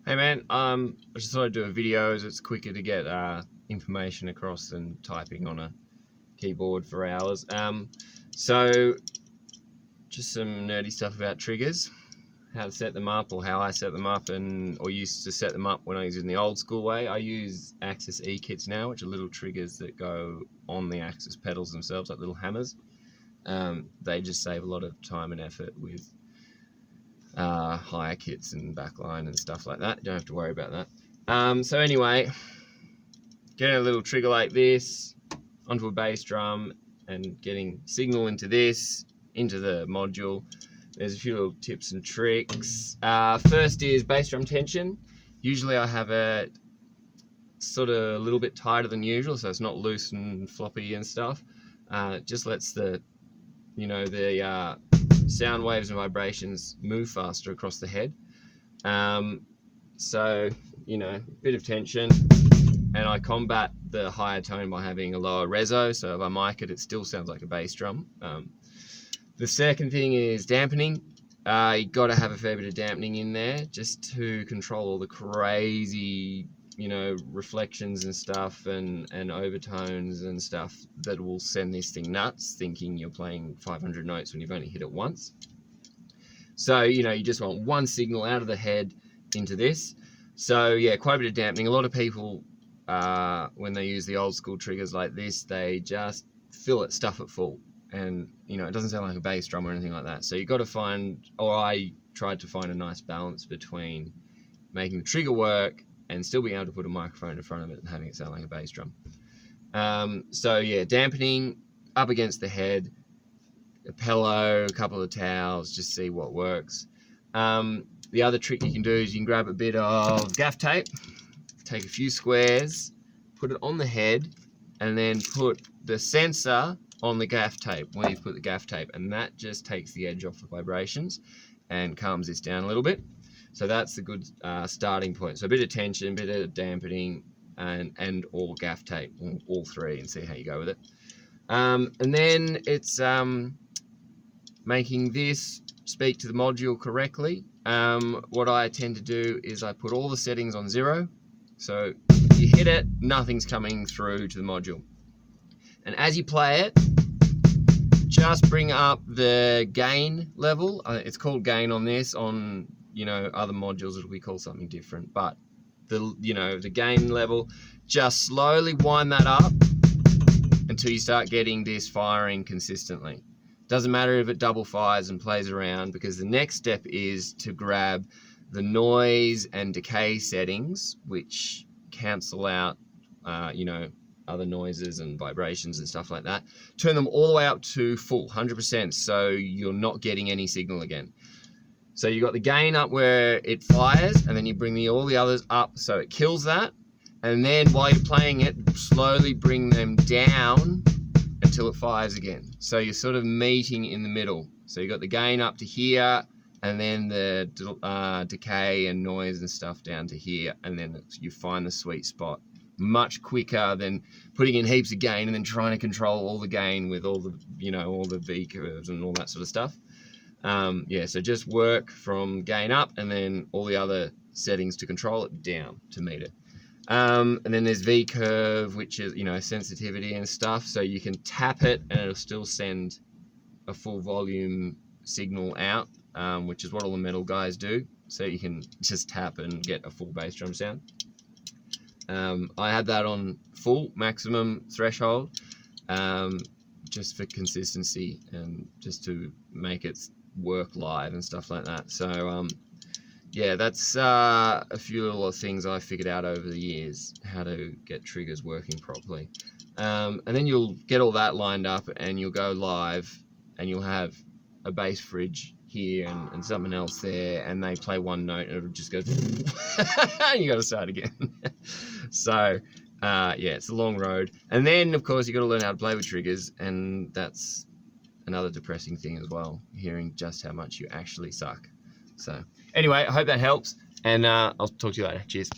Hey man, I just thought I'd do a video as it's quicker to get information across than typing on a keyboard for hours. So just some nerdy stuff about triggers, how to set them up, or how I set them up, or used to set them up when I was in the old school way. I use Axis E-kits now, which are little triggers that go on the Axis pedals themselves, like little hammers. They just save a lot of time and effort with higher kits and backline and stuff like that. You don't have to worry about that. So anyway, getting a little trigger like this onto a bass drum and getting signal into the module. There's a few little tips and tricks. First is bass drum tension. Usually I have it sort of a little bit tighter than usual, so it's not loose and floppy and stuff. It just lets the sound waves and vibrations move faster across the head. So, a bit of tension, and I combat the higher tone by having a lower reso, so if I mic it, it still sounds like a bass drum. The second thing is dampening. You got to have a fair bit of dampening in there just to control all the crazy reflections and stuff and overtones and stuff that will send this thing nuts, thinking you're playing 500 notes when you've only hit it once. So you just want one signal out of the head into this. So yeah, quite a bit of dampening. A lot of people when they use the old school triggers like this, they just fill it, stuff it full, and it doesn't sound like a bass drum or anything like that. So you got to find, or I tried to find, a nice balance between making the trigger work and still being able to put a microphone in front of it and having it sound like a bass drum. So yeah, dampening up against the head, a pillow, a couple of towels, just see what works. The other trick you can do is you can grab a bit of gaff tape, take a few squares, put it on the head, and then put the sensor on the gaff tape where you've put the gaff tape, and that just takes the edge off the vibrations and calms this down a little bit. So that's a good starting point. So a bit of tension, a bit of dampening, and all gaff tape, all three, and see how you go with it. And then it's making this speak to the module correctly. What I tend to do is I put all the settings on 0. So you hit it, nothing's coming through to the module. And as you play it, just bring up the gain level. It's called gain on this. On other modules it'll be called something different, but the gain level, just slowly wind that up until you start getting this firing consistently. Doesn't matter if it double fires and plays around, because the next step is to grab the noise and decay settings, which cancel out other noises and vibrations and stuff like that. Turn them all the way up to full 100%, so you're not getting any signal again. So you got the gain up where it fires, and then you bring all the others up so it kills that, and then while you're playing it, slowly bring them down until it fires again. So you're sort of meeting in the middle. So you got the gain up to here, and then the decay and noise and stuff down to here, and then you find the sweet spot. Much quicker than putting in heaps of gain and then trying to control all the gain with all the all the V curves and all that sort of stuff. Yeah, so just work from gain up and then all the other settings to control it down to meet it. And then there's V curve, which is sensitivity and stuff, so you can tap it and it'll still send a full volume signal out, which is what all the metal guys do. So you can just tap and get a full bass drum sound. I had that on full maximum threshold, just for consistency and just to make it work live and stuff like that. So yeah, that's a few little things I figured out over the years, how to get triggers working properly. And then you'll get all that lined up and you'll go live and you'll have a bass fridge here and something else there, and they play one note and it'll just go and you got to start again. So yeah, it's a long road. And then of course you got to learn how to play with triggers, and that's another depressing thing as well, hearing just how much you actually suck. So anyway, I hope that helps, and I'll talk to you later. Cheers.